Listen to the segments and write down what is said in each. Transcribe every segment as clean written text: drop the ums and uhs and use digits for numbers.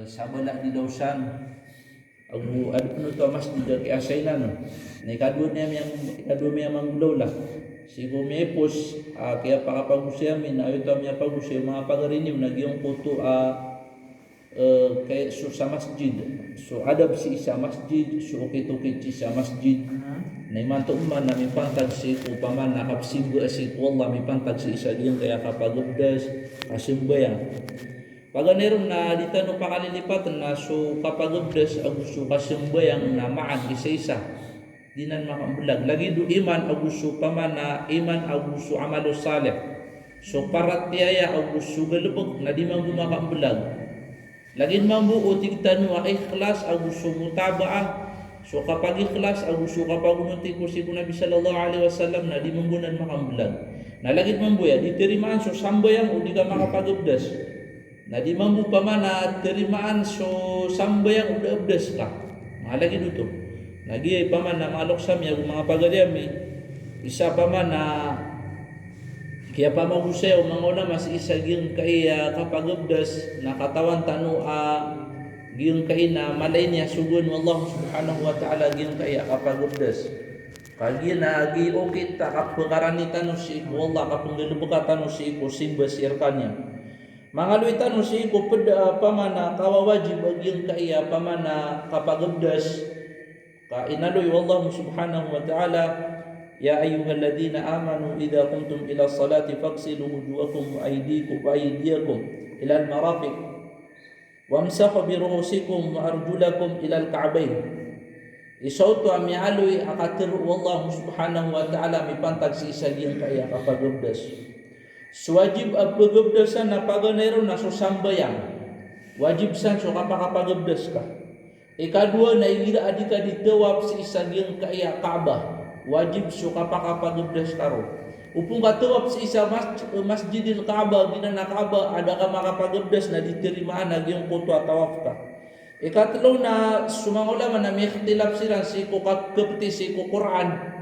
sabalak di dausan agu ada penutu masjid ke asailan ni kadua mi yang manggulaw lah si ko mi pos kaya pakapagusya min ayo to mi pagusya mga pagarinim nagyong puto kaya sa masjid so adab si isa masjid so ukit-ukit si isa masjid na imanto man na mipantag si ko paman nakapsimba si ko Allah mipantag si isa diyan kaya kapagubdas kasimbayang paganeron na dito no pakalilipat na so kapagubdas agusto kasimbayang na maan isa-isa dinan makambulag lagi do iman agusto paman na iman agusto amalo saleh so parat tiyaya agusto galubog na di man gumakambulag lagin mambuo tigtanu ikhlas agusto mutabaa so kapag ikhlas agusto kapag ununti ko si Nabi sallallahu alaihi wasallam na di manggunan makambulag na lagit mambuya ditirimaan so sambayang o di ka makapagubdas na di mambu pa man na tirimaan so sambayang o ubdas ka malagi dito nagi pa man na maloksam yung mga pagadiami isa pa man na kaya pa magusay o mga una mas isa giyong kaya kapagubdas na katawan tanu giyong kaya na malay niya sugun wallahu subhanahu wa ta'ala giyong kaya kapagubdas kagi na agi okit ta kapagkaranitan no si wallah kapanggilubukatan no si ko simba sirkanya mangaluitan no si ko pamana kawawajib giyong kaya pamana kapagubdas ka inaluy wallahu subhanahu wa ta'ala ya ayyuhalladzina amanu idza qumtum ila sholati faghsilu wujuhakum wa aydiyakum ila al-marafiq wamsahu bi ru'usikum wa arjulakum ila al-ka'bayn isauto amialoy akatir wallahu subhanahu wa ta'ala mipantag si isa giyang kaya kapagubdas suwajib apagubdasan na paganero na susambayang wajib san so kapagubdas ka ikadua na igira adika ditawab si isa giyang kaya Kaabah wajib so kapagubdas karo upung katawab si isa masjidil Kaabah ginana Kaabah ada ka makapagubdas na ditirimaan na giyang kuto at tawaf ka ikatlo na sumangulama na may ikhtilaf silang si ko kapti si ko Quran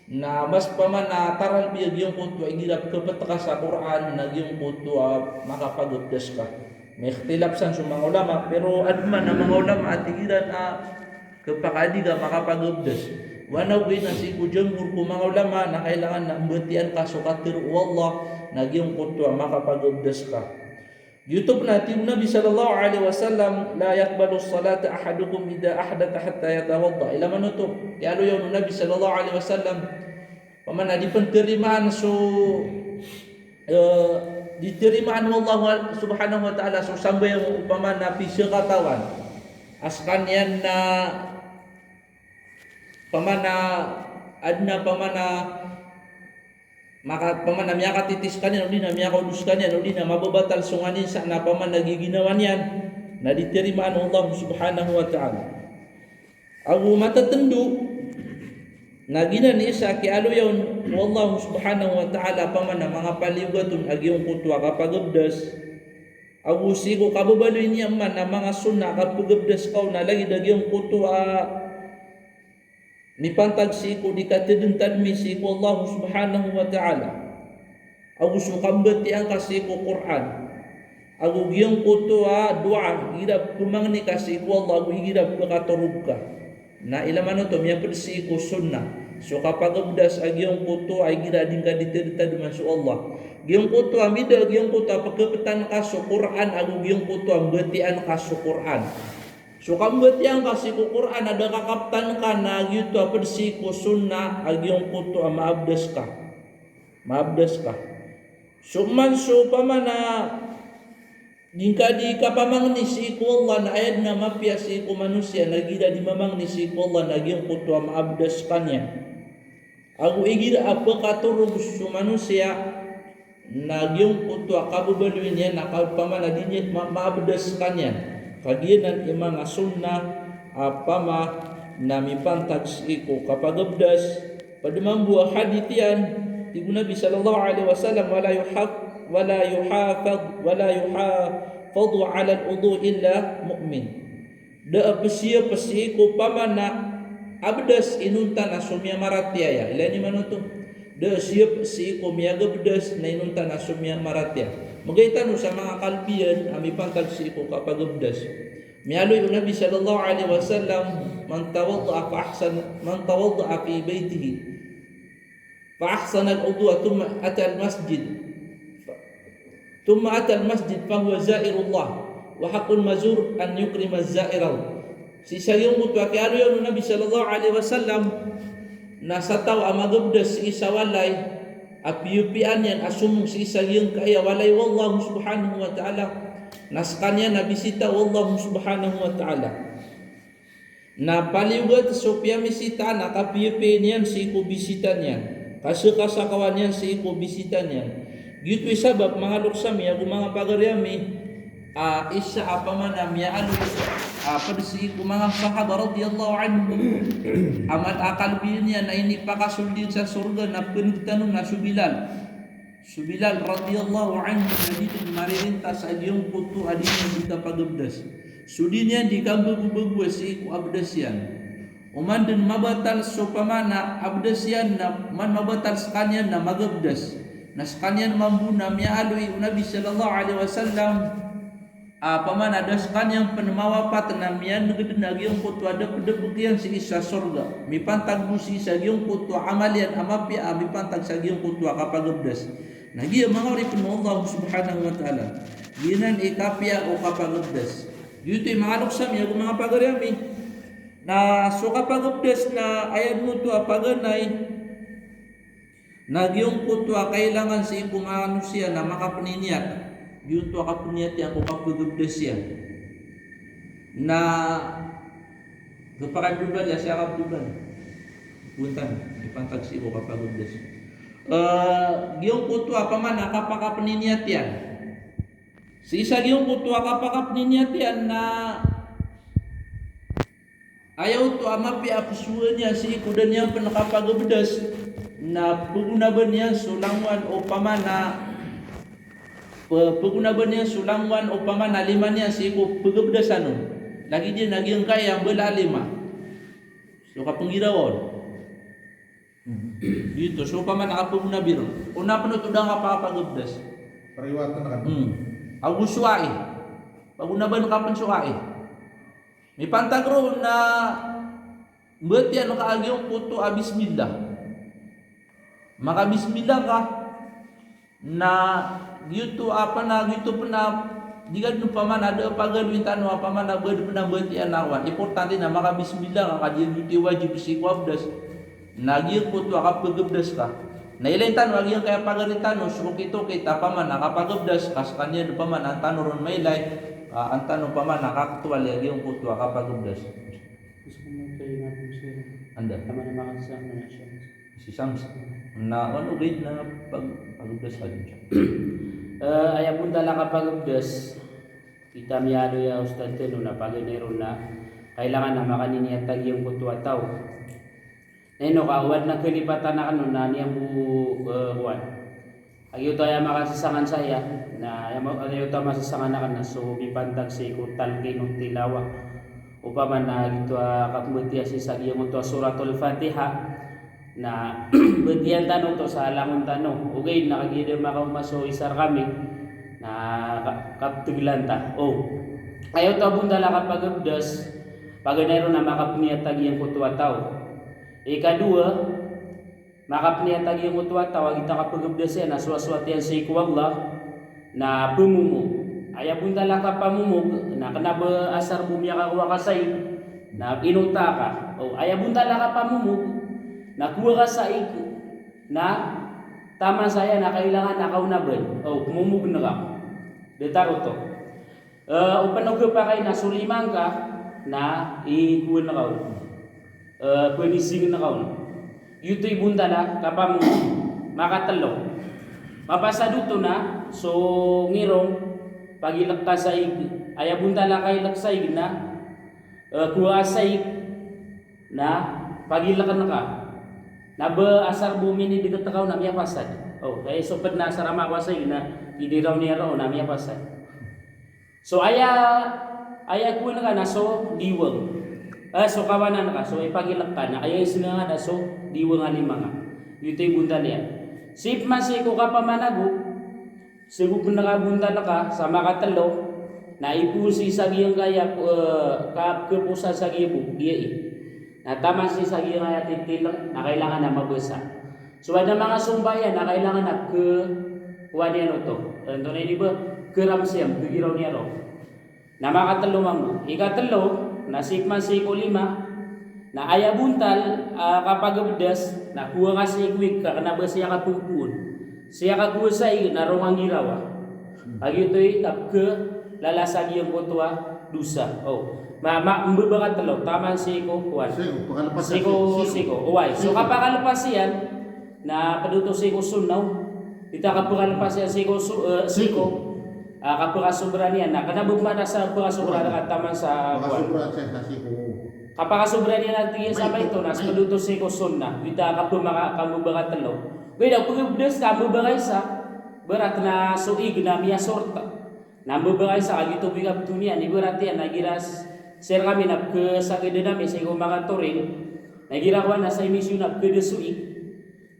na mas paman na taral biyag yung kuto ay girap kapataka sa Quran na yung kuto makapagubdas ka may ikhtilaf san sumangulama pero adman na mga ulama at igiran kapakadi ka makapagubdas wanawin na si ko janggur ko mga ulama na kailangan na ambatian ka so katiru wallah na yung kuto makapagubdas ka YouTube natin Nabi sallallahu alaihi wasallam la yaqbalu as-salata ahadukum idza ahdatha hatta yatawadda ila manuto yalo yung Nabi sallallahu alaihi wasallam pamana di penterimaan so ditirimaan Allah subhanahu wa ta'ala so sampai yang pamana pisya katawan askan yan na pamana adna pamana maka paman na miyaka titis kanyan o di na miyaka udus kanyan o di na mababatal sunganin sa na paman nagiginawan yan na ditirimaan Allah subhanahu wa ta'ala agu matatendo na ginan isa kialo yun Allah subhanahu wa ta'ala paman na mga paligatun agyong kutwa kapagubdas agu sigo kababaloy niya man na mga sunna kapagubdas kau na lagi dagyong kutwa nipantag si ko di katidentad mi si ko Allah subhanahu wa ta'ala agu sukambati ang kasi ko Quran agu giyong ko to doa girap kumangni kasi ko Allah agu girap katurug ka na ilaman to miya si ko sunnah so kapagubdas agyong ko to ay girading ka ditidentad man so Allah giyong ko to amida giyong ko to pagkapetan ka so Quran agu giyong ko to ambatian ka so Quran so kambat yang kasih ku Quran ada kakaptan ka na gitu apa si ku sunnah agyong kuto maabdas ka so man so pamana jika di kapamang ni si ku Allah na ayat na mapya si ku manusia nagida di mamang ni si ku Allah nagyong kuto maabdas kanya agu igira apa katurug so manusia nagyong kuto kabubaluin niya nakapamana dinya maabdas kanya kagianan imang sunnah apama nami pantag iko kapagubdas padumang buah hadithian ti Nabi sallallahu alaihi wasallam wala yuhafadhu ala al-wudu illa mu'min da apsiya pasiko pamana abdas inuntan asumya maratya ya ilani manuto da siap si ko miya gubdas na inuntan asumya maratya Magaitan sa mga kalbiyan, ami pantag si ko kapagubdas. Mialoy yung Nabi sallallahu alaihi wasallam, man tawadda'a fi baytihi, fa ahsana al-wudu'a thumma ata al-masjid fa huwa zairullah wa haqqul mazur an yukrima az-zairahu. Si sayong utwa kay ano yung Nabi sallallahu alaihi wasallam na sa tao amagubdas si isa walay apiyupian yan asumong si isa yung kaya walay wallahu subhanahu wa ta'ala nas kanya nabisita wallahu subhanahu wa ta'ala na paliwat so piyamisita na kapiyupin yan si ikubisitan yan kasakawan yan si ikubisitan yan gitu sabab mga luksam ya mga pagaryami isa apaman amya alo pada si mga sahaba radhiyallahu anhum amat akal niya na ini pakasuldin sa surga na penutano na Subilal radhiyallahu anhu jadi maririntas adiyong putu adinya di kapagubdas sudinya di kambu-bubu si ku abdasian uman dan mabatal sopamana abdasian na man mabatal sekalian na magubdas na sekalian mambu na mialui Nabi sallallahu alaihi wasallam paman ada sekalian penemawapat na mian negedeng yung putu ada pedebukian si isa surga mi pantag busi sa yung putu amalian amapi mi pantag sa yung putu kapagubdas. Nah dia mengawali penuh Allah subhanahu wa ta'ala ginan ikapia o kapagubdas yuto yung mga luksam yung mga pagaryami na so kapagubdas na ayat mo to apaganay nagyong puto kailangan sa ikong manusia na makapaniniat yuto kapaniniat yung kapagubdas yan na kapagubdas ya siya kapagubdas puntan ipantag sa ikong kapagubdas giyong puto man nakapakapaniniat yan. Si isa giyong puto kapakapaniniat yan na ayaw to amapi apusuan niya si ikudan niya panakapagubdas na pagunaban niya sulangwan o pamana pagunaban niya sulangwan o pamana lima niya si iku pagubdasan nun. Lagi dia naging kaya bela lima. So kapanggirawon. Dito, so pa man nakapaguna biro. Una pa nutudang kapapagubdas. Pariwatan na kan. Agus suai. Paguna ba nakapan suai? May pantagro na mbet yan nakaagiyong puto bismillah. Maka bismillah ka na gitu apa na gitu pena jika pa man ada pagalwitan apa man na bed pena bet yan nawan. Importante na maka bismillah ka jadi wajib si kuabdas. Nagiyang puto kapagubdas ka. Nailintan wag yung kaya pagalitan no so kito kita pa man nakapagubdas kas kanya do pa man ang tanuron may lay ang tanong pa man nakaktuwal yung puto kapagubdas. Gusto ko magkayo nga po sir. Anda. Tama na makasama na siya. Si Sams na ano grade na pagubdas ka din siya. Ayaw punta lang kapagubdas. Kita miyado ya ustad no na paganero na kailangan na makaniniyatag yung puto at tao. Neno kawad na kelipatan na kanu na niyang buwan. Ayaw tayo makasasangan saya na ayaw tayo masasangan na kana so bipantag si kutal kinong tilawa. Upaman na gitu kakbutiya si sa iyong to suratul Fatiha na butiyan tanong to sa langon tanong. Okay nakagida makaumaso isar kami na kaptiglan ta. Oh. Ayaw tayo bundala kapagubdas paganero na makapniyatag iyang kutwa tao. Ikadua, makapniyatag yung utwa tawag kita kapagubdas yan na suwaswat yan sa ikwallah na pumumug. Ayaw punta lang ka pamumug na kanaba asar bumya ka kuha kasay na inuta ka. O ayaw punta lang ka pamumug na kuha kasay na tama saya na kailangan nakaunaban. O pumumug na ka. Detaro to. Upanog pa kayo na sulimang ka na ikuha na ka. Pwenising na kaon. Yuto'y bunda na kapam makatalo. Mapasaduto na so ngirong pagilak ka sa ig aya bunda na kay laksay na kuha sa ig na pagilak na ka. Naba asar bumi ni digat takaw na miya pasad. Oh, kay sopad na sarama ko sa ig na idiraw niya raw na miya pasad. So aya kuha na ka na so diwang. So kawanan ka, so ipagilak ka na ayay sinanga na so diwa nga lima nga. Yuto'y bunda niya. Sip man si ko ka pamanago Sigo pinakabunta na ka sa makatalo na ipusi sa giyang kaya kapusa sa gibog iya na tama si sa giyang kaya titilang na kailangan na mabasa. So ada mga sumbayan na kailangan na kuha niya to. Ito na di ba? Keram siyam, kagiraw niya ro. Na makatalo mang ikatalo na sikman siko lima na aya buntal kapag bedas na kuha ka sa ikwik ka na ba siya katupun. Siya kagusay na rong ang girawa. Agi ito'y kapke lalasagi yung kutwa dusa. Oh, mbabakat talo taman siko kuwan. Siko. Uway. So kapag kalapas yan na paduto siko sunaw, kita kapag kalapas yan siko. Kapag kasubran yan na kanabugma na sa pagkasubran na taman sa kuwan. Kapag kasubran yan natin sa ito na sa paduto siko sunna, kita kapag makabakat talo. Beda pagubdes kamu bagay sa berat na suig na miya sorta. Nambu bagay sa agito bigab dunia ni berat yan nagiras share kami na ke sa gede nami sa mga torin. Nagira ko na sa emisyon na ke suig.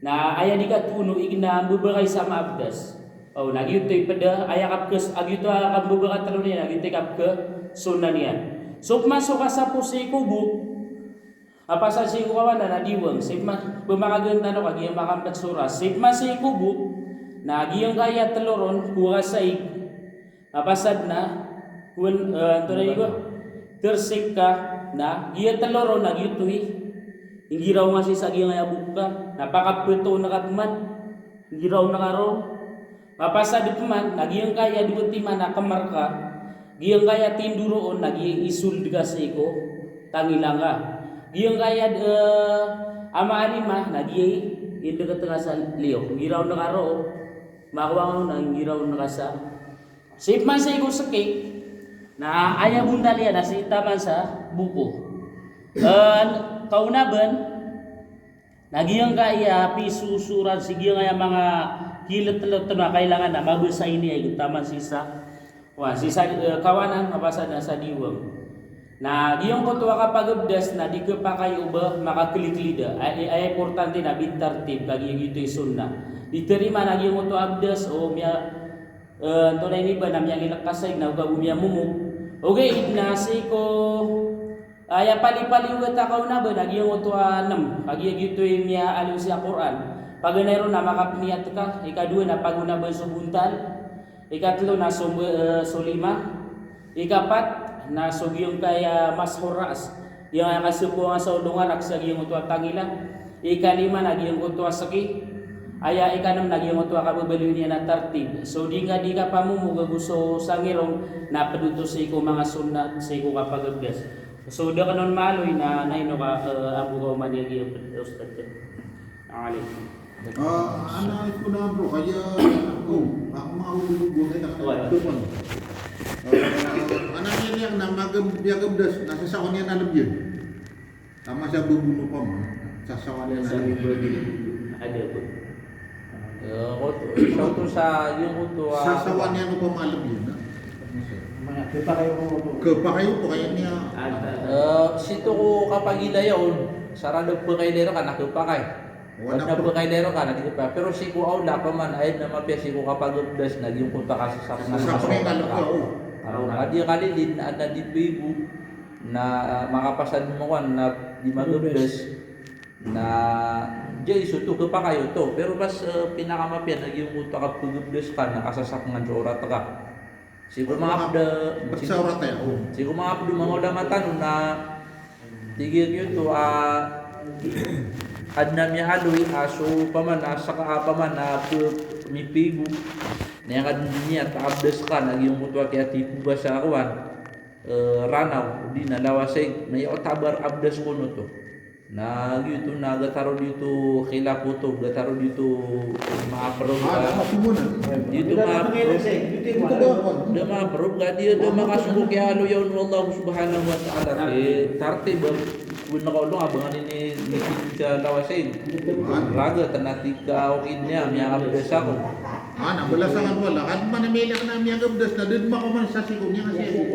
Na aya di katuno igna nambu bagay sa maabdas. Oh nagito pada aya kap ke agito kambu bagat talo niya nagito kap ke sunna niya. So masuk ka sa pusi kubo. Apa sa si kawan na diwang sipma pemakagan tano kagi makampat sura sipma si kubu na giyang kaya teloron kuha saig apasad na kun antonay ko tersik ka na giya teloron na gitui ingiraw nga si sa giyang kaya buka napakapeto na katman ingiraw na karo mapasad man na giyang kaya duti man na kamarka giyang kaya tinduroon na giyang isul digasi ko tangilanga giyang kaya ama anima na giyay ito ka sa liyo giraw na karo makuwangaw na giraw na kasa sip man sa ikaw sakit na aya bunda liya na si taman sa buko kaunaban na giyang kaya pisusuran si giyang kaya mga kilat na kailangan na mabasa ini ay taman sisa kawanan mabasa na sa diwang. Na giyong kutwa kapag ubdas na di ka pa kayo ba makakiliklida ay importante na bintartib kagi gito'y sunna. Diterima na giyong kutwa ubdas o miya tunay ni ba na miya ilakasay na ugabu miya mumuk. Okay, ignasi ko aya pali-paliwat akaw na ba na giyong kutwa nam kagi gito'y miya aliw siya Quran. Pag nero na makapniyat ka, ikadua na paguna ba subuntal, ikatlo na sulima, ikapat na sugyong kaya mas horas yung kasupo nga sa udungan ak sa giyong utwa tangila ikalima na giyong utwa saki aya ikanam na giyong utwa kababaliw niya na tartib so di ka pamumuga gusto sa ngirong na paduto sa iko mga sunat sa iko kapagagdas so da kanon maloy na naino ka abu ko man yung giyong ustad ko alay anak ko na bro kaya ako maulog ko na anaknya ini yang nama biagabdas nasa sawan niya nalab yun tama siya bubuno pa mo sa sawan niya nalab ada po Ito sa yung uto sa sawan niya no pa malab yun kepa kayo po kaya niya sito ko kapag ilayon sarado po kay lero ka nakipakay wala na po kay lero ka nakipakay pero si ko aula pa man ay na mapya si ko kapag ubdas naging punta kasi sa araw na di kalilin na di bibu na makapasad mo kan na di magubdas na jay suto ka pa kayo to pero mas pinakamapyan naging uto ka pagubdas ka nakasasak nga orat ka siguro mga abda siguro mga abda mga udamatan na tigil yun to adnam niya haloy aso paman asa ka paman na mipigu niya kan niya taabdes ka naging mutwa kaya tipu ba sa kawan ranaw di nalawasay na yung tabar abdes ko no to na gitu nagataro dito kila puto gataro dito maaprov ka dito maaprov ka dito makasubok ya alo yawn wallahu subhanahu wa ta'ala tarte ba kun nakaulong abangan ini sa lawasay raga tanatika o kinya miya abdes ako belasangan wala kan manamili ka na miya abdes na din makuman sa sikong niya kasi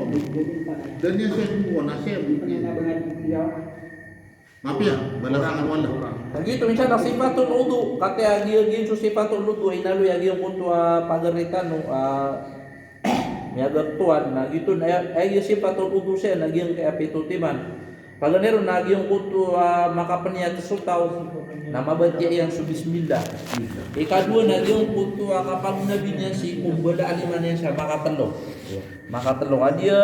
dan yan siya buwan na siya Maaf ya, balasangan wala. Begitu misalnya sifatul wudu, kata dia gitu sifatul wudu inalu ya yung kutwa pagaritan miaga tuan na gitu na ay sifatul wudu siya naging kaya pitutiman. Paganero naging kutwa makapaniya tesutaw na mabadya yang subismillah. Ikadua naging kutwa kapag nabi niya si kumbala aliman niya siya makatalo. Makatalo dia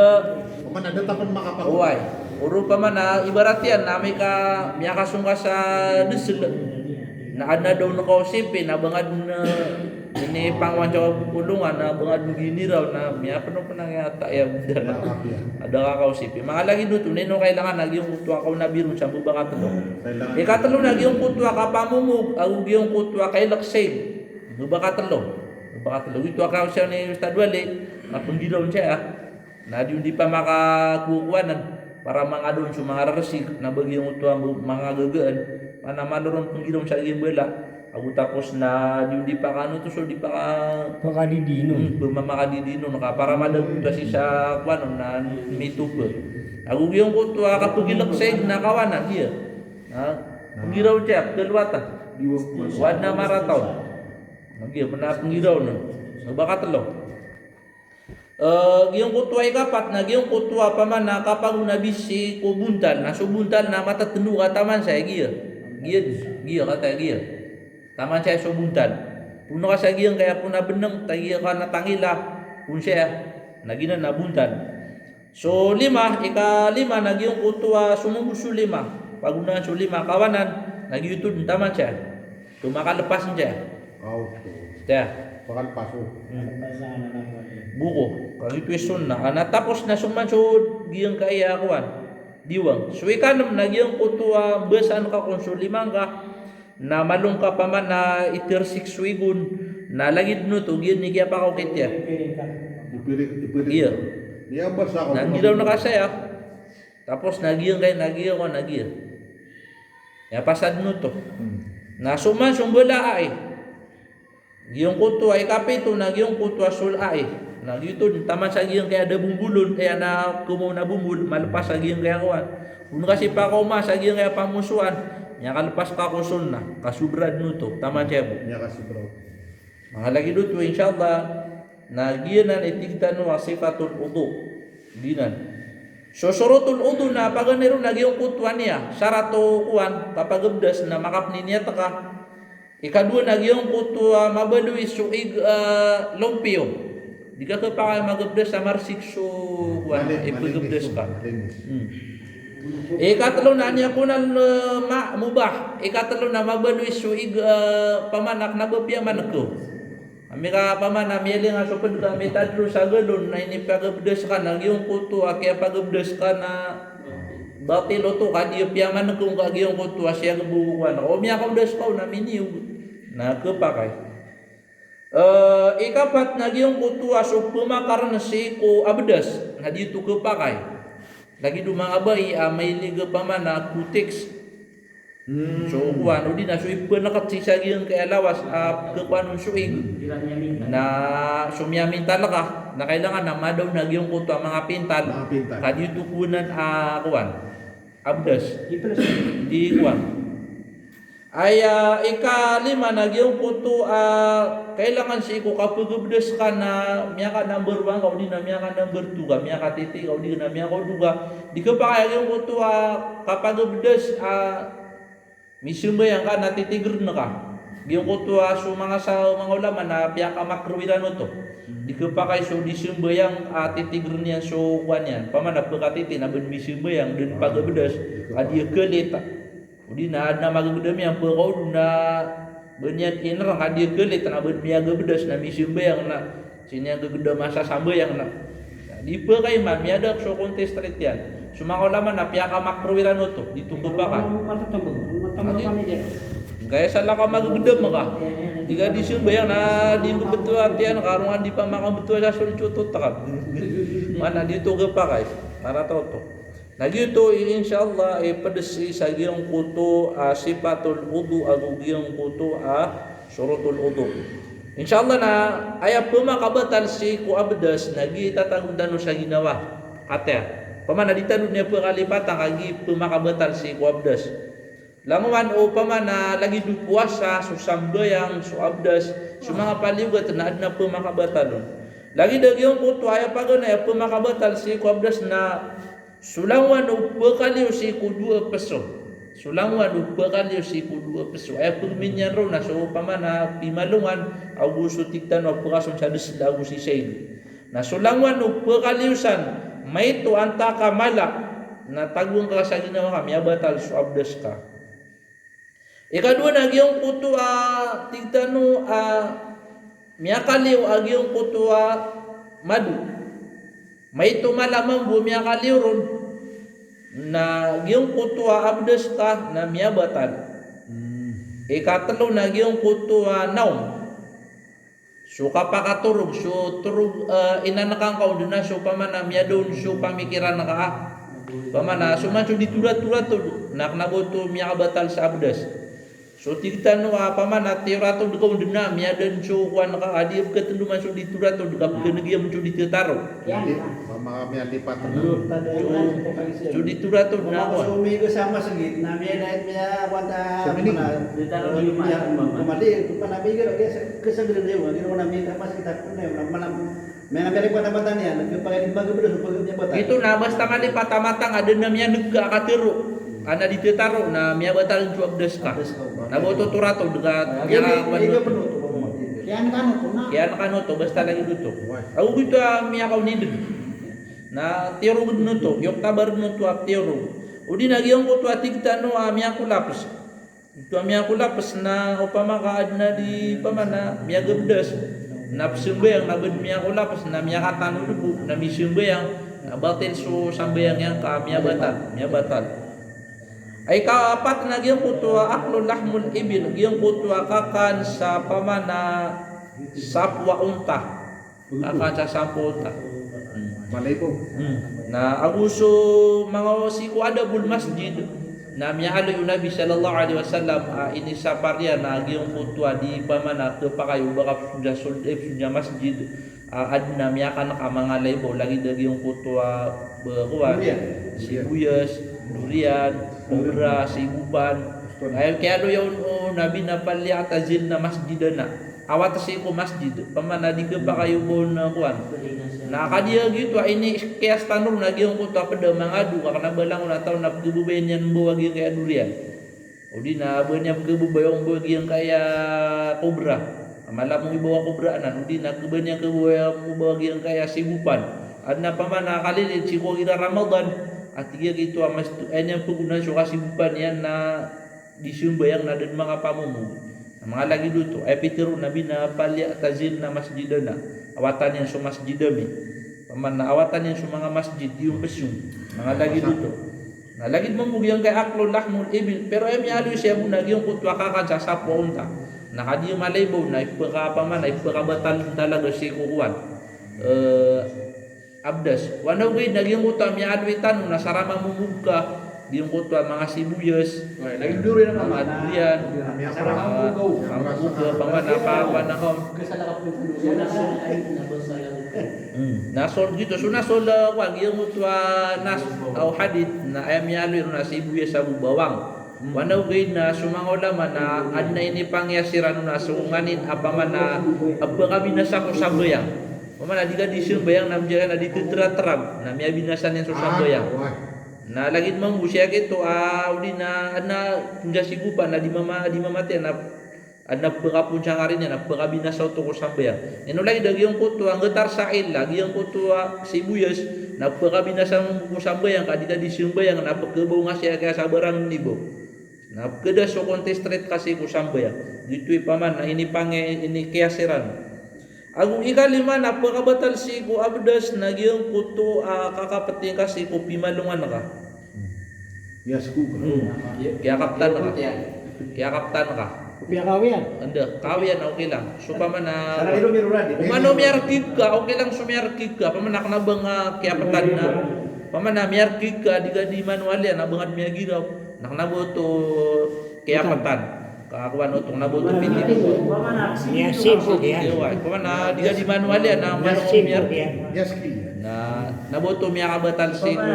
Paman ada tapan makapag. uway. Uru pa man na ibarat yan na may ka miyakasungka sa desel na ada daw na kausipin na bangad na ini pangwan sa kulungan na bangad gini raw na miya pa nang yata ya Maaf ya. ada ka kausipin mga lagi doon nino kailangan nagyong kutwa ka na birun sa bubaka talo Kailangan. ikatalo nagyong kutwa ka pamumug ang yung kutwa kay laksay bubaka talo ito ka siya ni Ustad Wali napanggilaw siya na di pa makakukuhanan para mga doon sa mga rasik na bagyong utwa mga gagaan mana manoron panggilaw sa iyong bala ako tapos na di pa kano to so di pa ka Pakadidino. bumamakadidino naka para madagun kasi sa kwano na may tupo ako yung kutwa kapag ilaksay na kawanan dia panggiraw siya kalwata wad na marathon Nagya na panggiraw nun baka talo giyong kutwa ikapat na giyong kutwa pa man na kapag nabisi ko buntal na subuntal na matatenu ka taman sa giya kata giya taman siya subuntal puno ka sa giyang kaya puna beneng tagiya ka natangila pun siya nagina na buntal so ika-lima na giyong kutwa sumumuso 5 pagunahan so 5 kawanan nagyutod taman siya tumakalepas siya siya Pakan paso. buko kang ito sunna natapos na sumansod giyang kaiyakuan diwang so ikanam na giyang kutwa besan ka konsul 5 ka na malung ka pa man na itirsik suigun na lagid no to giyan ni giya pa ko kitya Ipirik. iya Iya basa ako. nangidaw na kasaya tapos nagiyang kay nagiya ko nagiya ya pasad no to na suman sumbala ay giyong kutwa ay kapito na giyong kutwa sulay na dito taman sa giyong kaya ada bumbulon kaya na kumo na bumbul malpas sa giyong kaya kuan kun kasi pa ko sa giyong kaya pamusuan nya kalpas ka kusun na kasubrad no to taman siya po Iya kasih bro. mga lagi dito insyaallah na giyanan itigtan no sifatul wudu dinan so surutul wudu na paganero na giyong kutwa niya syarato kuan kapag abdas na makapni niya taka ikadua na giyong kutwa mabalui suig lumpio di ka pa magabdas sa marsik so kuan ipagabdas ka ikatlo na niya kunan mubah ikatlo na mabalui suig pamanak na bapya man ko amika pamana mieli nga supod ka mitadro sa galon na ini pagabdas ka na giyong kutwa kaya pagabdas ka na dati loto ka di piyaman kung kagiyong kutwa siya gabukuan o miya ka udas pa na miniw na kepakai ikapat na giyong kutwa so pumakar na si ko abdas na dito kepakai lagi dumangabay may liga pa man na kutix so kuan udi na so ipenakat si sa giyong kaya lawas kepanon suig na sumyamin talaga na kailangan na madaw na giyong kutwa mga pintal kadito kunan kuan abdas di kuan ay ika-5 na giyong kuto kailangan si ko kapag abdas ka na miya ka number 1 ka di na miya ka number 2 ka miya ka titi ka di na miya ka duga di ka pa kaya giyong kuto kapag abdas misumbayang ka natitigr na ka giyong kuto so mga sa mga ulama na piya ka makruwiran to di ka pa kay so di sumbayang titigr niya so kuan yan pamana pagkatiti na ben misumbayang den pagabdas adi kelit udi na magagudam yang pagau na benyan inrang adi kelit na ben miaga bedas na misumbayang na sinya gagudam masa sambayang na di pa kay man miada so kontes street yan sumaka ulama na piya ka makruwiran to ditugo pa ka kaya sala ka magagudam maka jika disumbayang na di betul atian karungan di pamakang betul sa sulcutot takap mana dito pa kay para toto lagi itu insyaallah pedesi sa giyong kuto sifatul wudu ag giyong kuto syurutul wudu insyaallah na aya pumakabatan si ku abdas nagi tatagundan sa ginawa ate Pamana ditanun niya kalipatan kagi pemakabatal si kuabdas. Languan o pamana lagi du puasa so sambayang so abdas so mga paliugat na adna pemakabatalon. Lagi dagyong kutu aya pagana ya pemakabatal si kuabdas na sulangan o pekaliw si ku 2 peso. Sulangan o pekaliw si ku 2 peso. Aya pagminyan ro na so pamana pimalungan Augusto tiktan o pagkason sa deslagu si Sail. Na sulangan o pekaliwsan may to anta kamala na tagong ka sa ginawa kami abatal so abdas ka. Ikadua na giyong kutu tigtano miyakaliw agiyong kutu madu. May to malamang bu miyakaliw ron na giyong kutu abdas ka na miyabatal. Ikatlo na giyong kutu naum. So kapakaturog so turog inanakang kaw na so pamana miyadon so pamikiran na ka. Pamana so man so diturat-turat to naknagoto miyabatal sa abdas. So tigtano pamana tirato dekaw dena miadan so kuan ka adi ketendu masuk diturato dekap kenegiam so ditetaro. Jadi mama kami lipat So diturato na Mama sumi ko sama segit na miya na miya wanta Semining. Ditaruh di rumah. Kumadi panamigir kesegede dewa di rumah miya pas kita punya malam may ngambil patan yan nagpapalit magabedo pag niya bata. Itu na basta kali patamatang ada na miya nagka katero. Ana ditetaro na miya batal so abdas ka. Na boto turato dekat Iya miya penuh tuh mama. Yan kano to basta lagi duto. Aku gitu miya kaw nidin. Na tiro gudno to, yok tabar no to tiro. Udi nagyong ko to atigtano miya ko lapis. Ito miya ko lapis na upama kaadna di pamana miya gabdas. Na psumbayang nabad miya ko lapis na miya katano dugo na misumbayang batil so sambayang yang ka miya batal. Ay kaapat na giyong kutua aklo lahmul ibil giyong kutua kakan sa pamana sapwa unta kakan sa sapwa unta Malay po. na aguso mga siku adabul masjid na miyalo yung Nabi sallallahu alaihi wasallam ini sa parya na giyong kutua di pamana kepakayo baka sudah masjid adna miyakan ka mga laybo lagi giyong kutua kuwan sibuyas durian Umrah, sibuban. Ay kaya do yung Nabi na pali atazil na masjidana. Awat si ko masjid. Pamana di ke kayo bon kuan. Na kadiya gitu ini kaya standar na gyung ko ta pada mangadu karena balang na taw na pagbubayan yan buwag yung kaya durian. Udi na banya pagbubayong buwag yung kaya kobra. Malam mo ibawa kobra nan udi na kubanya buwag yung kaya sibupan. Adna pamana kalilit si ko ira Ramadan. Atiga gitu amas yang pengguna suka sibupan yan na disumbayang na dan mga pamumu. Mga lagi dito ay pitiro Nabi na pali tazil na masjidana. Awatan yan sa masjidami. Paman na awatan yan sa mga masjid yung besyong. Mga lagi dito. Na lagi mamugyang kay aklo lahmul ibil pero ay miyalo siya mo nagyong kutwa kakan sa sapwa unta. Nakadi malaybo na ipakapaman ay ipakabatal talaga si kukuan. Abdas. Wanaw gay naging utam ya adwitan na sarama mumuka diyong kutwa mga sibuyas. Lagi duri na Mga durian. Sarama mugaw. Mamuka paman na nasol gitu so nasol wag yung utwa nas au hadith na ayam yalo na sibuyas sa bawang. Wanaw gay na sumang ulama na adna ini pangyasiran na sunganin apaman na abba kami nasa ko sabayang. Pamana diga di sumbayang namjaya na ditutra-terang na miya binasan yang susambayang. Na lagi mang busya gitu udi na adna punja sigupan na di mamati na adna pagapun sangarin na pagabinasa to ko sambayang. Ino lagi dagi yung kutu ang getar sail lagi yung kutu sibuyas na pagabinasa mo sambayang kadida di sumbayang na pagkebaw nga siya kaya sa barang nibo. Na pagkeda so contesтрate kasi ko sambayang. Dito paman na ini kiasiran. Agung ikalima na pagkabatal si ko abdas na giyong kuto kakapating kasi ko pimalungan ka. Yes, ku. Kaya kaptan ka. Kaya kaptan ka. Kupiah kawian. Anda, kawian okay lang. So paman na Sana ilo miruradi. umano miyarkig ka, okay lang sumiyarkig ka. Paman na kanabang kaya patan na. Paman na miyarkig ka, di manual yan, nabangat miyagiraw. Nakanabo to kaya patan. Kakuan utong nabuto piti. Niya sipo dia. Paman na di manual yan, na manual miyarkig. Yes, ki. na naboto miya kabatal si ko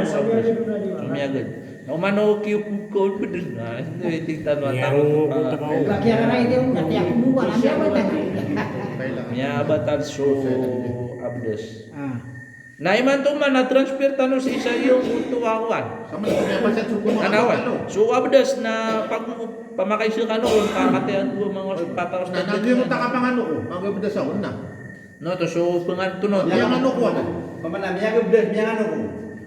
sumiagad na umano kiyo ko pedin na hindi tingtan mo Laki yang lain dia nanti aku buat ambil apa tadi? Kailangan. miya kabatal so abdes Ah. na iman to man na transfer tano sa isa yung utuwawan Sama niya pa siya suko mga anawan ano. so abdes na pag pamakay siya kano kung kakatian ko mga pataos Na nagyo mo ta ka pangano ko, magabda sa una. no to so pangantunod Yang ano ko ako. Pamana miyang bedes miyang ano ko.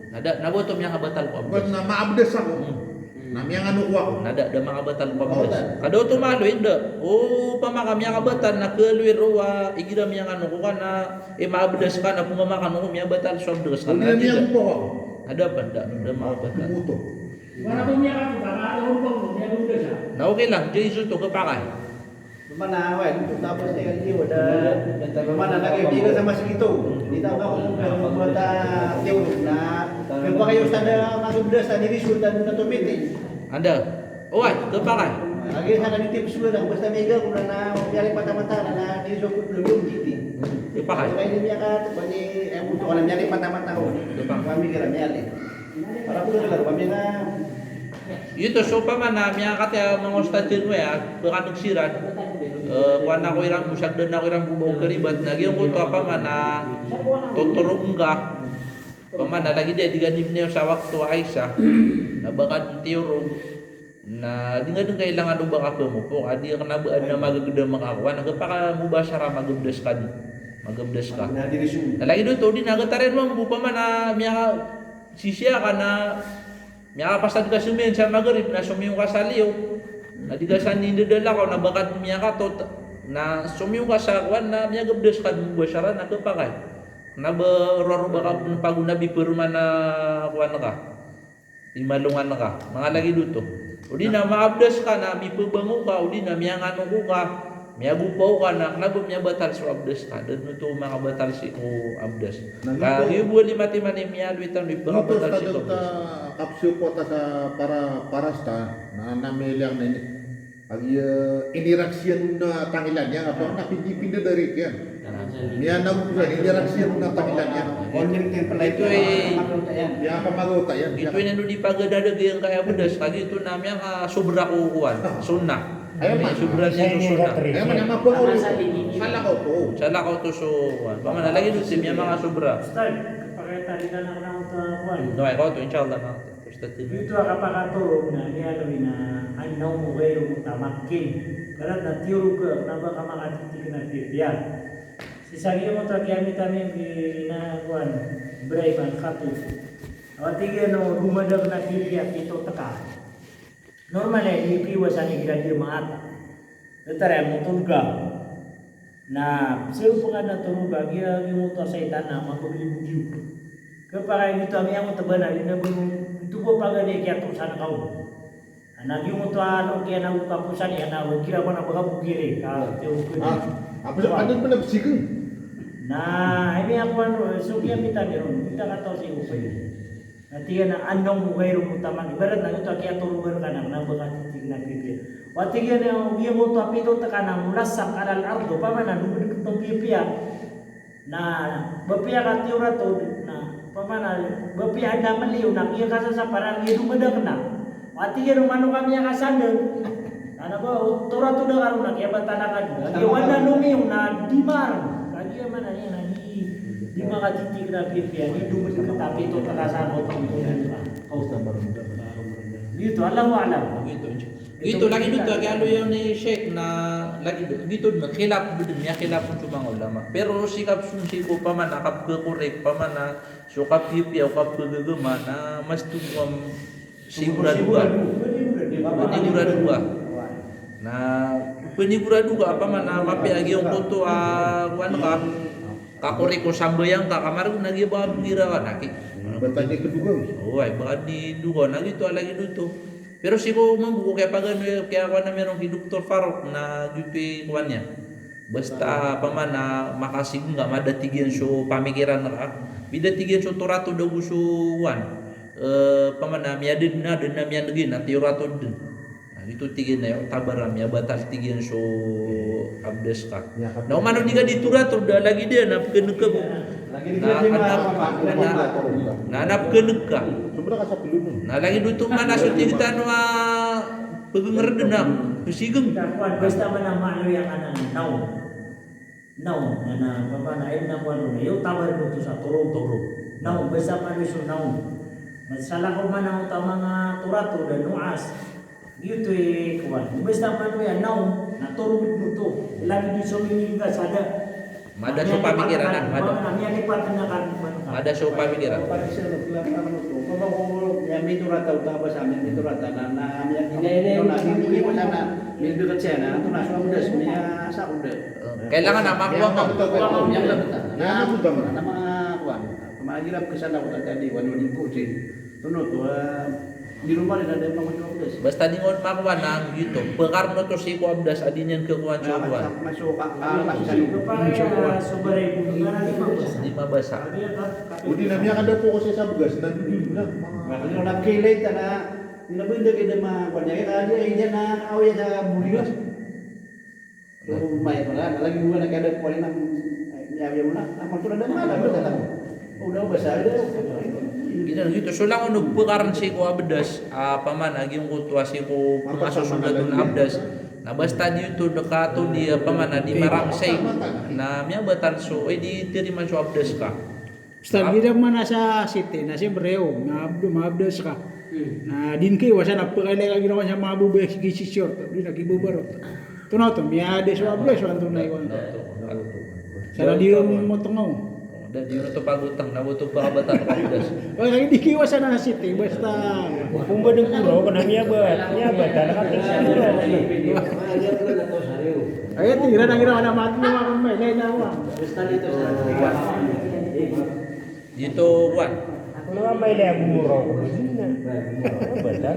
nada naboto miya kabatal ko Wag abdes na maabdes ako. Na miyang ano ko ako. nada da mga batan pamales kado to malo hindi o pamakam yang batan na keluir wa igira yang ano ko kana maabdes ka na pumamakan ko miya batan so abdes ka Hindi na miyang po ako. ada pa da mga batan Tumuto. Wala pun niya ako para umpong niya udah sa. na okay lang Jesus to kapakay Pamana wen tapos dia kan dia ada pamana lagi biga sama segitu. Kita enggak umum buat jauh na. Kaya kayo sada masuk bedes tadi resultan na tumiti. ada oi kapakay Lagi sana di tips sudah dah basta mega kuna na biari mata-mata na di sokut belum giti. kapakay Kaya ini niya ka bani butuh orang biari mata-mata ko. Kami kira biari. Para ko kala kami na ito so pamana miya kate mga ustadin we bukan nagsiran kuan ako irang musag dan ako irang bubaw karibat nagyong ko to apa mana tuturo enggak pamana lagi dia diganip niya sa waktu Aisyah na bakat tiyuro na di nga dun kailangan ubang ako mo po adi ka nabaan na magaganda makakuha nagpaka mubasara magabdes ka na di resume. na lagi doon to di nagatarin mo bupa man na miya sisya ka na miya kapasad ka sumiyan sa magarib na sumiyong ka sa liyo na di ka sa nindadala ko na bakat miya ka to na sumiyong ka sa kuwan na miya gabdes ka mubasara nagpakay na ba roro baka pagunabi perman na kuwan ka imalungan ka mga lagi dito o di na maabdes ka na mipabango ka o di na miyangano ko ka miyagupaw ka na nabo miya batal so abdes ka dan ito mga batal si ko abdes ka ibuali mati mani miya luitan mi mga Nutos batal ta si ko ta kapsyo ko ta sa parasta na nameliang na ini. Pag interaksyon na tangilan niya apa napindi-pindi dari kyan. Miya na ko interaksyon na tangilan niya. Konjeng temple Ito ay Biya ka magota yan. ito ay nando di pagadadag yung kaya abdes kagi ito na miya ka sobra ko kuwan sunnah Ayun man. sobra niya to sunnah Kaya man ang mapuno. Sala ko po. sala ko to so kuwan paman lagi doon si miya mga sobra Start pakai tadi kan orang kuan. no ay ko to inshallah na Itu kapakatulog na nialawin na annaw mo kayo mutamakin. Karat na tiyuro ka, naba ka makatitik na pipiyan. Sisagi mo to kaya kami na kuan, brave ang katu. Awatigyan no, gumadag na pipiyan ito taka. Normal eh, ipiwasan ni graduate maata. Tentara mo tulga. Na siya po nga natuluga, ginagawa mo to sa itana, mapaglibugiw. Kapag ito kami ang utabana, itu po pagani kaya to sana kau. Nagi mo to ano kaya na ukapusan ya na kira mo na baga bugire ka teo ko. Apa sih ada pun bersikeng. Na ini ako ano so kaya kita meron kita ka to si upay. Nanti na anong mugayro mo taman ibarat na ito kaya to lugar ka na baga titig na pipi. Wati kaya na uya mo to apito ta kana mulasak alal ardo pa man na lubid ko pipi na bapiya ka tiura to na pamana bapi ada maliw na iya kasa sa parang iya dumadag na wati iya rumano kami yang kasandang ano ba tura to da karon na kaya batanakan iya wala lumiw na dimar kaya man ani na di makatitig na pipian di dumad ka tapi to kakasan ko tong dito Allahu a'lam gitu lagi dito kaya lo yung ni Sheikh na lagi dito khilaf bidin niya khilaf ng mga ulama pero sikap sunsi ko pa man akap ke korek pa man na so kap pipi o kap gagama na mas tuwam sigura dua na penibura dua apa man na mapi agi yung koto kuan ka kakorek ko sambayang ka kamar nagi ba ngira ka naki Bertanya kedua. oh ay baka di dugo na gitu lagi dito pero siko mambuko kaya pag kaya ako na merong Dr. Farok na jupi kuannya basta paman na makasig nga madatigyan so pamikiran na bidatigyan so turato daw gusuan paman na miyadin na din na miyadin na turato din itu tigyan na yung tabaram ya batal tigyan so abdes ka na umano di ka diturato da lagi dia na Lagi dikira di mana? nanap keneg ka. Sebenarnya kasih belum. Na lagi duto mana so tirita no pagengerd na tusigeng. Kuan basta man ang maano yang ana naw na papanaim na kuan na yo tawar mo to sa turong naw basta man so naw masala ko man ang mga turato dan nuas gitu kuan basta man ya naw na turong mo to lagi di so minga sada Mada so pamikiran na, mada. Mada so pamikiran. Pag isa naglaban mo to, kung yang may turata utaba sa amin, may turata na ini hindi ko sana, may dekat siya na, ito na sa udas, may sa udas. Kailangan na makuha mo. Yang lebih Yang sudah mana? nama kuan, kemagirap ke sana ko tadi, wano di kucing, tuno to, di rumah ada yang mau udas. Basta dingon makuha na gitu. Pekar no to si ko abdas adinyan ke kuan so kuan. Masuk masih sana. Sobare Lima basa. Udi namanya kada po kasi sa bugas na dito na. Kalau nak kilay ta na nilabunda kita mga kanya kaya dia na awya sa buligas. So may pala lagi bukan nak ada poin nang ya mo na. Ako to na mana ba ta. Udah basa ada. Gitu so lang no pekaran si ko abdas paman agi ko tuwa si ko pangasusunod na abdas. Na basta dito dekato di paman di marangsay na miabatan so di terima so abdas ka. Ustaz, gida mana sa city, na siyempre na maabdas ka. Na din kayo, wasa na pagkaila lagi naman sa mga bubay, si short, di nagibubarot. Tunaw to, miyade sa abdas, wanto na iwan. Sana di mo tungaw. Dan di to pagutang na buto pa kabatan ka abdas. O, lagi di kayo wasa na city, basta. Kung ba ng puro, kung miyabat, nakapit siya puro. Ay, tira na ginawa na mati mga kamay, lain na ako. Basta dito sa Dito kuan. Ako naman may laya bumuro.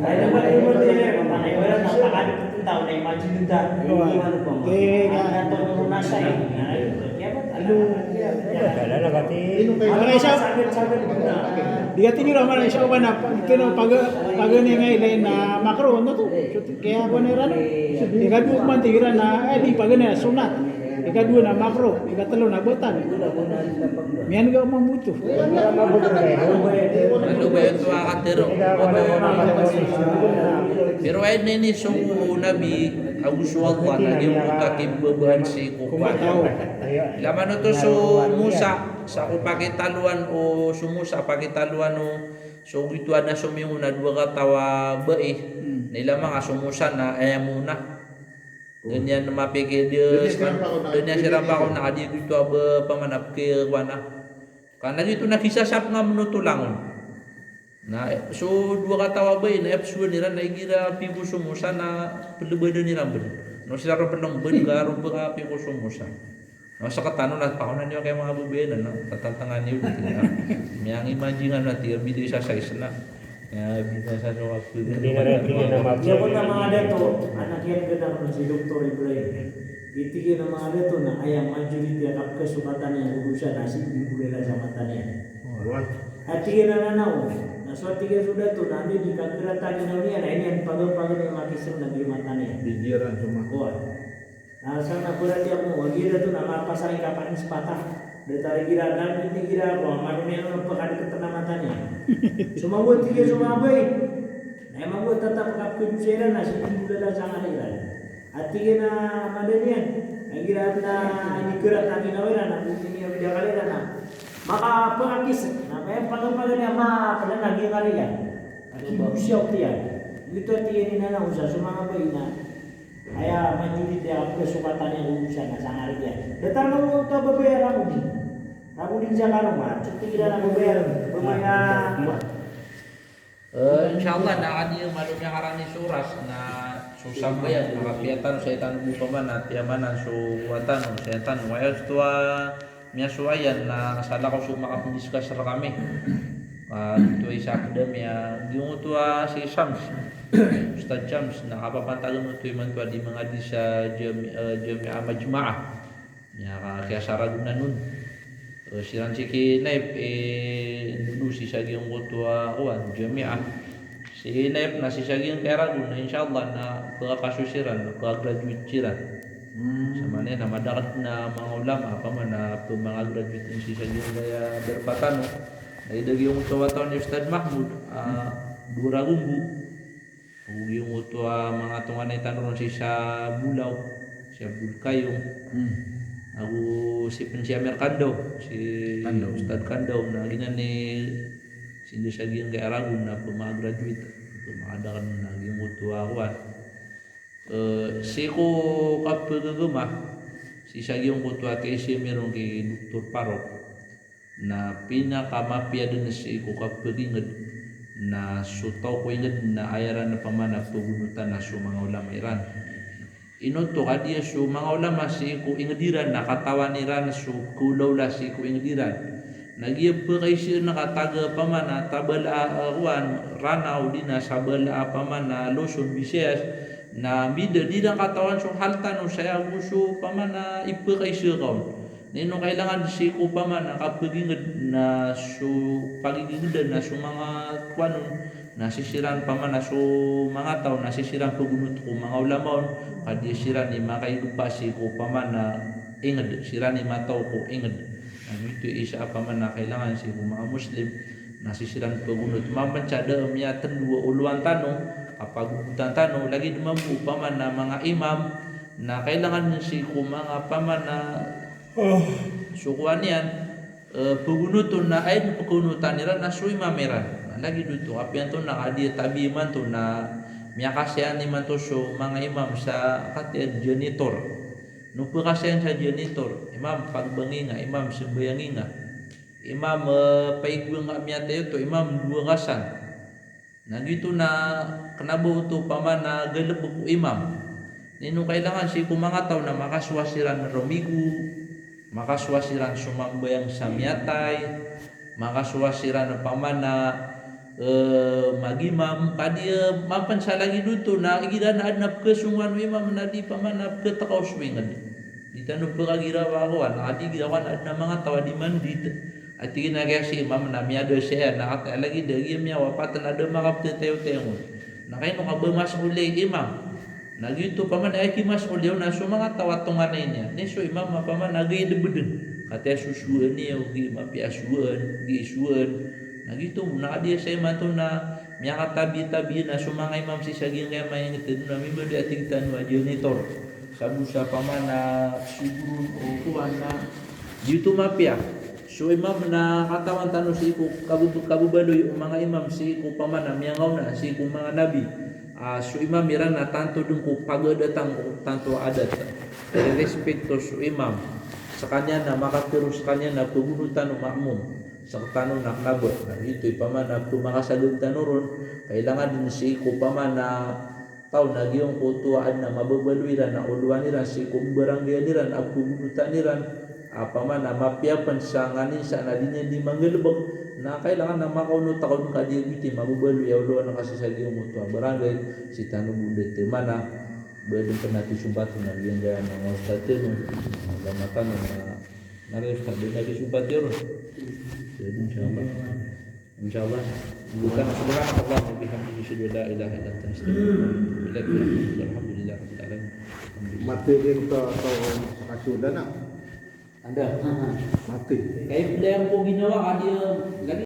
Ay naman ay mo dire, panay wala na pakadit ng tao na imagine nda. Kaya to nasa Dala kati. Mga isa, di ka tinira man isa ba na pag ni ngay na makro no to. Kaya ko na ran. Ikadua man tira na di pag na sunat. Ikadua na makro, ikatlo na botan. Mian ga mamuto. Ano ba ito akatero? Pero ay nini so nabi aguswalwa na yung utakim beban si kukuan. Laman ito so Musa sa kupakitaluan o sumusa pakitaluan o so itu ada suminguna dua katawa bae nila mga sumusa na muna ganyan na mapigil Diyos ganyan siram pa ako na adi dito aba pamanap kay wana kana dito nakisasap nga menutulangon na so dua katawa bae na episode nila na igira pibu sumusa na pedebede nila ben no sila ro penong ben garo ba pibu sumusa. No, sa katano na paunan niyo kay mga bubenan no tatantangan niyo dito. Miyang imagine na tiyo video sa size na. Ya bisa sa waktu Hindi na rin tingin na mapsa. Siya ko na mga dato, anak yan ka na si Dr. Ibrahim. Itigin na mga dato na ayang majority ang kasukatan niya urusan na sibulela sa mata niya. At tigin na nanaw. Na so tigin sudah to nanti di kagiratan niya na ini ang pagod-pagod ng makisip na di mata niya. Bijiran semua. Kuat. Nah, sana berarti aku gira tu nama pasang kapan sepatah. Detari gira dan ini gira aku marunia no pekan ketenamatannya. Semua buat tiga semua baik. Memang buat tetap kap kucera nasi muda sangat gira. Hati kena madanian. Gira na ini gerak tadi nawira na ini yang dia kali na. Maka pengakis. Nah, memang pagi-pagi ni ama pernah lagi kali ya. Akibu siap dia. Itu tiga ni nana usah semua baik na. Ayah majuri dia kesempatan yang urusan sangat dia. Datang mau ke beberapa ramu di Jakarta mah, cuti kita nak beberapa lumayan. Insyaallah na adi malunya harani suras na susah bayar nakapiatan setan bukaman na tiamanan su watan setan wayas tua miasuayan na sala ko su makapundiskas ra kami. Ito isa akademya yung tua si Shams Ustaz Jams na kapapantagan mo ito yung mantua di mga di sa Jami'ah Majma'ah ya kaya Saragunan nun siran si Naib dulu si Sagi yung kutua Jami'ah si Naib na si Sagi yung kaya Ragun na insyaallah na pagkakasusiran pagkagraduate siran Sama na madakat na mga ulama pa man na mga graduate si sa gaya berpatano. Ay dagi yung tawa-tawa ni Ustad Mahmud Duragumbu. Ug yung mga tunganay tanron si sa Bulaw, si Abdul Kayong. Aku si Pensiamer Kandaw, si Ustad Kandaw na ginan ni sindi sa giyang kay Aragon na mga graduate pumadakan na giyang mutuwa kuan. Si ko kapagagama si sa giyang kutuwa kay si meron kay Dr. Parok na pinakamapya din si ko kapagingad na sutaw ko ingad na ayaran na pamana pugunutan na su mga ulama Iran. Inoto kadiya su mga ulama si ko ingadiran na katawan Iran su kulaw la si ko ingadiran. Nagyab pa kay siya nakataga pamana tabala kuan ranaw din na sabala pamana Luzon Visayas na mida di na katawan su halta no saya gusto pamana ipa kay siya kaon. Nino kailangan si ko pamana kapagingad na su pagigingad na su mga kuanon nasisiran pamana su mga tao nasisiran pagunot ko mga ulamaon kadi siran ni makailupa si ko pamana ingad siran ni mataw ko ingad. Ito isa paman na kailangan si mga Muslim nasisiran pagunot mamansyada umiyatan dua uluan tanong kapag utan tanong lagi dumampu paman na mga imam na kailangan si mga paman na sukuan yan pagunuton na ay pagunutan nila na su imameran lagi dito apian to na kadi tabi man to na miyakasyan ni man to so mga imam sa katir janitor no pagkasyan sa janitor imam pagbangi nga imam sembayangi nga imam paigwa nga miyate to imam dua kasan na dito na kanabo to paman na galabog imam nino kailangan si mga tao na makaswasiran na romigu makaswasiran sumambayang sa miyatay makaswasiran na paman na magimam kadi mapansa lagi dito na igidaan na kesungan imam na di paman na ketakaw swingan di tanong pagagirawa ko na adi girawan na mga tawa di mandit at ginagaya si imam na miyado siya na lagi dagi miya wapatan ada makaptetew-tew na kayo nung kabamas uli imam na gito paman ay kimas uli na so mga tawa tunganay niya ni so imam paman nagay debeden kataya susuan niya o mapiasuan giisuan na gitu na dia saya mantu na miya tabi-tabi na sumangay imam si saging kaya mayangitin na mi berde atingtan wa janitor sabu sa paman na sigurun o kuan na dito mapya so imam na katawan tanong si ko kabubaloy o mga imam si ko paman na miyangaw na si ko mga nabi so imam miran na tanto dun ko pagadatang ko tanto adat respeto so imam sa kanya na makatiro sa kanya na pagunutan o makmum sa tanong na knabot na ito'y paman na makasagot tanuron kailangan din si ko paman na tao na giyong kutuaan na mababaluiran na uluan niran si kumbarangay niran at pugunutan niran paman na mapiapan sa nganin sa na din di manggilbog na kailangan na makaunot ako ng kadigiti mababaluya uluan na kasi sa giyong mutuang barangay si tanong bundet mana bedong penati sumbatu na giyong gaya ng ostatin lamatan na narif sabi na kisumbat yun jadi insyaallah bukan sebenarnya Allah bihamdihi asyhadu an la ilaha illa anta astaghfiruka alhamdulillah rabbil alamin mati din to kasuda na Anda mati kayak yang po ginawa dia lagi